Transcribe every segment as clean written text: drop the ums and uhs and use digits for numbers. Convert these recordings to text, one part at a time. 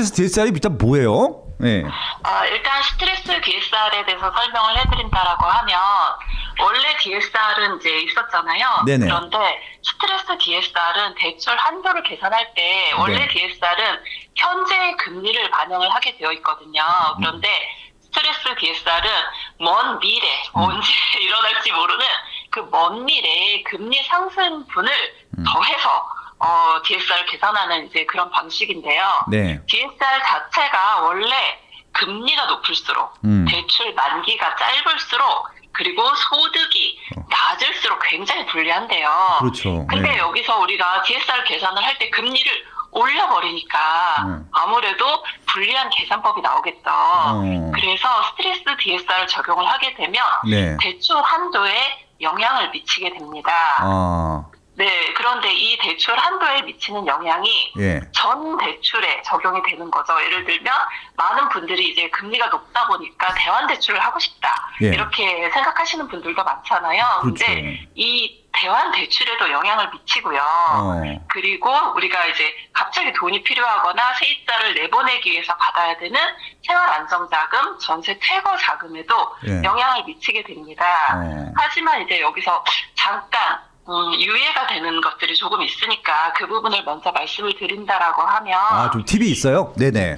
스트레스 DSR이 일단 뭐예요? 네. 일단 스트레스 DSR에 대해서 설명을 해드린다라고 하면 원래 DSR은 이제 있었잖아요. 네네. 그런데 스트레스 DSR은 대출 한도를 계산할 때 원래 네. DSR은 현재의 금리를 반영을 하게 되어 있거든요. 그런데 스트레스 DSR은 먼 미래, 언제 일어날지 모르는 그 먼 미래의 금리 상승분을 더해서 DSR을 계산하는 이제 그런 방식인데요. 네. DSR 자체가 원래 금리가 높을수록 대출 만기가 짧을수록 그리고 소득이 낮을수록 굉장히 불리한데요. 그렇죠. 근데 네. 여기서 우리가 DSR 계산을 할 때 금리를 올려버리니까 아무래도 불리한 계산법이 나오겠죠. 그래서 스트레스 DSR을 적용을 하게 되면 네. 대출 한도에 영향을 미치게 됩니다. 네, 그런데 이 대출 한도에 미치는 영향이 예. 전 대출에 적용이 되는 거죠. 예를 들면 많은 분들이 이제 금리가 높다 보니까 대환 대출을 하고 싶다. 예. 이렇게 생각하시는 분들도 많잖아요. 그렇죠. 근데 이 대환 대출에도 영향을 미치고요. 그리고 우리가 이제 갑자기 돈이 필요하거나 세입자를 내보내기 위해서 받아야 되는 생활안정자금, 전세 퇴거 자금에도 예. 영향을 미치게 됩니다. 하지만 이제 여기서 잠깐 유예가 되는 것들이 조금 있으니까 그 부분을 먼저 말씀을 드린다라고 하면 좀 팁이 있어요? 네네.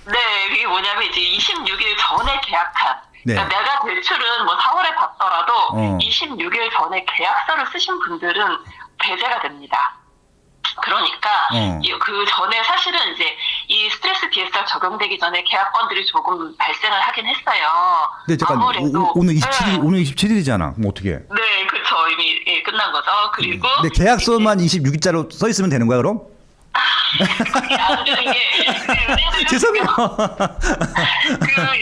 네, 이게 뭐냐면 이제 26일 전에 계약한 네. 그러니까 내가 대출은 뭐 4월에 받더라도 26일 전에 계약서를 쓰신 분들은 배제가 됩니다. 그러니까 그 전에 사실은 이제 이 스트레스 DSR 적용되기 전에 계약건들이 조금 발생을 하긴 했어요. 네, 잠깐 아무래도 오늘 27일 오늘 27일이잖아. 그럼 어떻게? 네, 그렇죠. 이미 끝난 거죠. 그리고 네, 계약서만 26일자로 써 있으면 되는 거야, 그럼? 그게 안 되는 게 은행들은 죄송해요. 그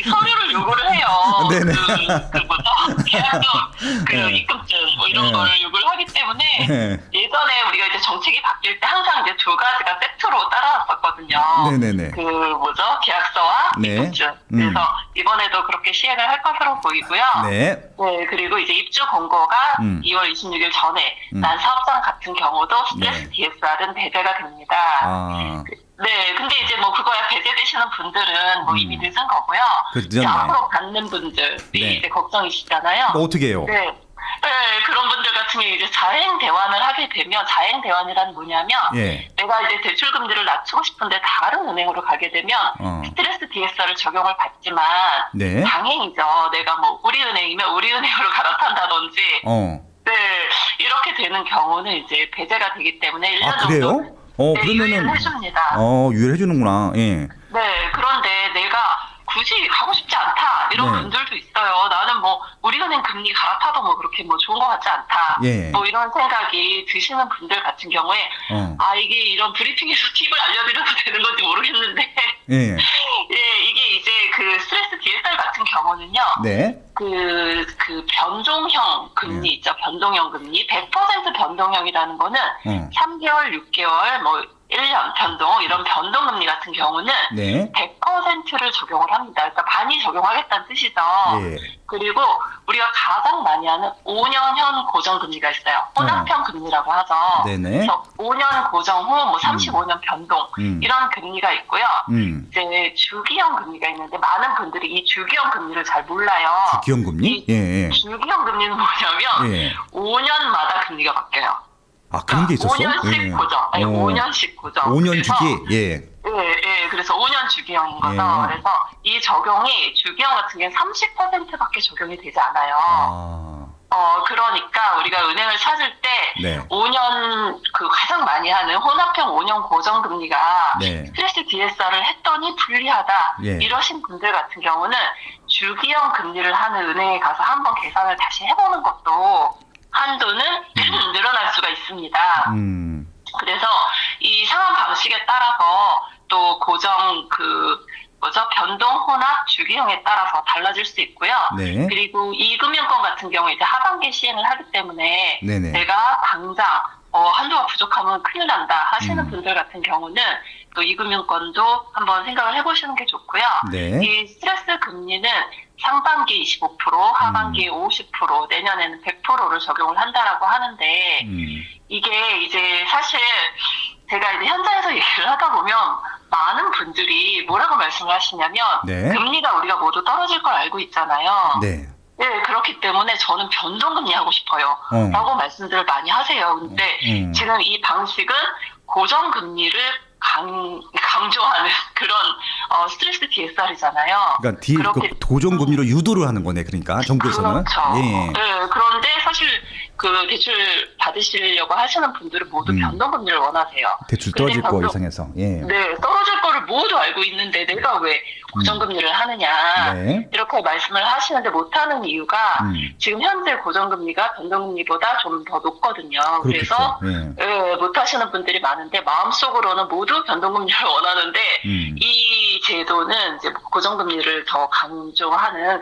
서류를 요구를 해요. 네네. 그 뭐죠? 계약금, 입금증 뭐 이런 거를 요구를 하기 때문에 예전에 우리가 이제 정책이 바뀔 때 항상 이제 두 가지가 세트로 따라왔었거든요. 네네네. 그 뭐죠? 계약서와 네. 입금증. 그래서 이번에도 그렇게 시행을 할 것으로 보이고요. 네. 네, 그리고 이제 입주 권고가 2월 26일 전에 난 사업장 같은 경우도 스트레스 DSR은 배제가 됩니다. 네, 근데 이제 뭐 그거야 배제되시는 분들은 뭐 이미 늦은 거고요. 이제 늦었네. 앞으로 받는 분들이 네. 이제 걱정이시잖아요. 어떻게 해요? 네. 네, 그런 분들 같은 경우 이제 자행 대환을 하게 되면 자행 대환이란 뭐냐면 예. 내가 이제 대출 금리를 낮추고 싶은데 다른 은행으로 가게 되면 스트레스 DSR을 적용을 받지만 네. 당행이죠. 내가 뭐 우리은행이면 우리은행으로 갈아탄다든지 네, 이렇게 되는 경우는 이제 배제가 되기 때문에 1년 정도 그래요? 네, 그러면은 유예를 해줍니다. 유예를 해주는구나. 예. 네, 그런데 내가 굳이 가고 싶지 않다 이런 네. 분들도 있어요. 나는 뭐 우리은행 금리 갈아타도 뭐 그렇게 뭐 좋은 것 같지 않다. 예. 뭐 이런 생각이 드시는 분들 같은 경우에 이게 이런 브리핑에서 팁을 알려드려도 되는 건지 모르겠는데 예. 예, 이게 이제 그 스트레스 DSR 같은 경우는요. 네. 그 변동형 금리 있죠. 변동형 금리. 100% 변동형이라는 거는 3개월, 6개월, 뭐 1년 변동, 이런 변동금리 같은 경우는 네. 100%를 적용을 합니다. 그러니까 많이 적용하겠다는 뜻이죠. 예. 그리고 우리가 가장 많이 하는 5년형 고정금리가 있어요. 혼합형 금리라고 하죠. 네네. 그래서 5년 고정 후 뭐 35년 변동 이런 금리가 있고요. 이제 주기형 금리가 있는데 많은 분들이 이 주기형 금리를 잘 몰라요. 주기형 금리? 예. 주기형 금리는 뭐냐면 예. 5년마다 금리가 바뀌어요. 그런 게 있었어? 5년씩 고정. 아니, 5년씩 고정. 5년 그래서 주기? 예. 예, 그래서 5년 주기형인 거죠. 예. 그래서 이 적용이 주기형 같은 경우는 30%밖에 적용이 되지 않아요. 그러니까 우리가 은행을 찾을 때 네. 5년 그 가장 많이 하는 혼합형 5년 고정금리가 네. 스트레스 DSR을 했더니 불리하다 예. 이러신 분들 같은 경우는 주기형 금리를 하는 은행에 가서 한번 계산을 다시 해보는 것도 한도는 늘어날 수가 있습니다. 그래서 이 상환 방식에 따라서 또 고정 변동 혼합 주기형에 따라서 달라질 수 있고요. 네. 그리고 이금융권 같은 경우 이제 하반기 시행을 하기 때문에 네네. 내가 당장 한도가 부족하면 큰일 난다 하시는 분들 같은 경우는 또 이금융권도 한번 생각을 해보시는 게 좋고요. 네. 이 스트레스 금리는 상반기 25%, 하반기 50%, 내년에는 100%를 적용을 한다라고 하는데 이게 이제 사실 제가 이제 현장에서 얘기를 하다 보면 많은 분들이 뭐라고 말씀을 하시냐면 네. 금리가 우리가 모두 떨어질 걸 알고 있잖아요. 네. 네, 그렇기 때문에 저는 변동금리 하고 싶어요. 라고 말씀들을 많이 하세요. 근데 지금 이 방식은 고정금리를 강조하는 그런 스트레스 DSR이잖아요. 그러니까 고정금리로 유도를 하는 거네. 그러니까 정부에서는. 그렇죠. 예. 네, 그런데 사실 그 대출 받으시려고 하시는 분들은 모두 변동금리를 원하세요. 대출 떨어질 거 예상해서. 예. 네, 떨어질 거를 모두 알고 있는데 내가 왜 고정금리를 하느냐 네. 이렇게 말씀을 하시는데 못하는 이유가 지금 현재 고정금리가 변동금리보다 좀 더 높거든요. 그렇겠죠. 그래서 예. 못하시는 분들이 많은데 마음속으로는 모두 변동금리를 원하는데 이 제도는 이제 고정금리를 더 강요하는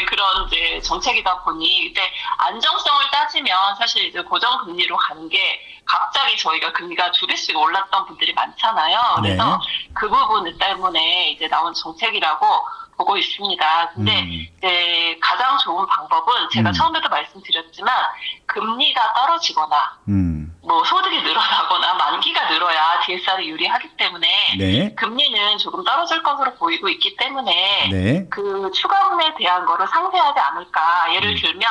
그런 이제 정책이다 보니 근데 안정성을 따지면 사실 이제 고정금리로 가는 게 갑자기 저희가 금리가 2배씩 올랐던 분들이 많잖아요. 그래서 그 부분 때문에 이제 나온 정책이라고 보고 있습니다. 근데 이제 가장 좋은 방법은 제가 처음에도 말씀드렸지만 금리가 떨어지거나 뭐 소득이 늘어나거나 만기가 늘어야 DSR이 유리하기 때문에 네. 금리는 조금 떨어질 것으로 보이고 있기 때문에 네. 그 추가금리에 대한 거를 상쇄하지 않을까. 예를 들면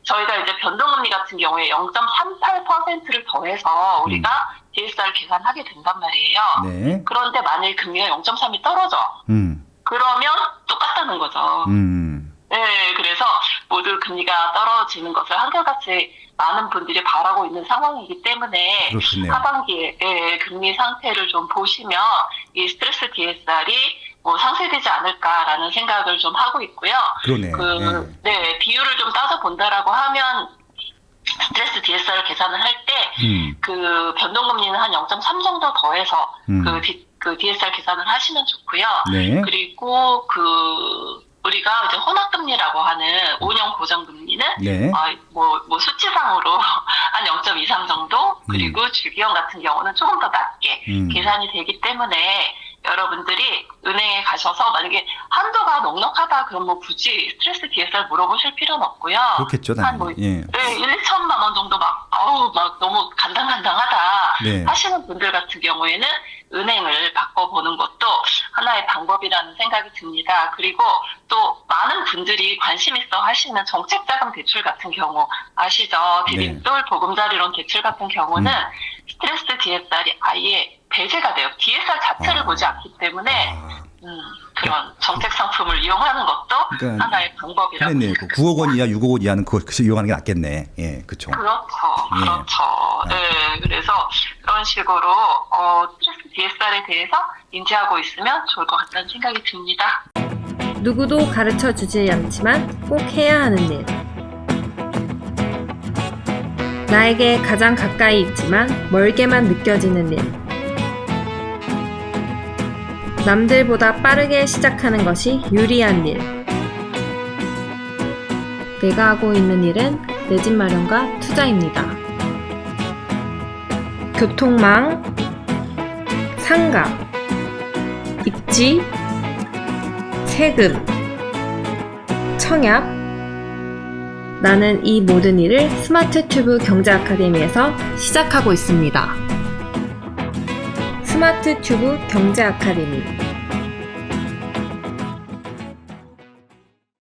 저희가 이제 변동금리 같은 경우에 0.38%를 더해서 우리가 DSR 계산하게 된단 말이에요. 네. 그런데 만일 금리가 0.3이 떨어져. 그러면 똑같다는 거죠. 네, 그래서 모두 금리가 떨어지는 것을 한결같이 많은 분들이 바라고 있는 상황이기 때문에 그렇군요. 하반기에 금리 상태를 좀 보시면 이 스트레스 DSR이 상쇄되지 않을까라는 생각을 좀 하고 있고요. 그러네. 네, 비율을 좀 따져본다라고 하면 스트레스 DSR 계산을 할 때 그 변동금리는 한 0.3 정도 더해서 그 DSR 계산을 하시면 좋고요. 네. 그리고 우리가 이제 혼합금리라고 하는 5년 고정금리는 네. 뭐 수치상으로 한 0.23 정도 그리고 주기형 같은 경우는 조금 더 낮게 계산이 되기 때문에 여러분들이 은행에 가셔서 만약에 한도가 넉넉하다 그럼 뭐 굳이 스트레스 DSR 물어보실 필요는 없고요. 그렇겠죠, 당연히. 예. 1, 2천만 원 정도 막 너무 간당간당하다 네. 하시는 분들 같은 경우에는 은행을 바꿔보는 것도 하나의 방법이라는 생각이 듭니다. 그리고 또 많은 분들이 관심 있어 하시는 정책자금 대출 같은 경우 아시죠? 디딤돌 보금자리론 대출 같은 경우는 스트레스 DSR이 아예 배제가 돼요. DSR 자체를 보지 않기 때문에 그런 정책 상품을 이용하는 것도 그러니까 하나의 방법이라고. 네, 9억 원 이하, 6억 원 이하는 그거 이용하는 게 낫겠네. 예, 그렇죠. 그렇죠. 네, 그래서 그런 식으로 스트레스 DSR에 대해서 인지하고 있으면 좋을 것 같다는 생각이 듭니다. 누구도 가르쳐 주지 않지만 꼭 해야 하는 일. 나에게 가장 가까이 있지만 멀게만 느껴지는 일. 남들보다 빠르게 시작하는 것이 유리한 일. 내가 하고 있는 일은 내 집 마련과 투자입니다. 교통망, 상가, 입지, 세금, 청약. 나는 이 모든 일을 스마트 튜브 경제 아카데미에서 시작하고 있습니다. 스마트 튜브 경제 아카데미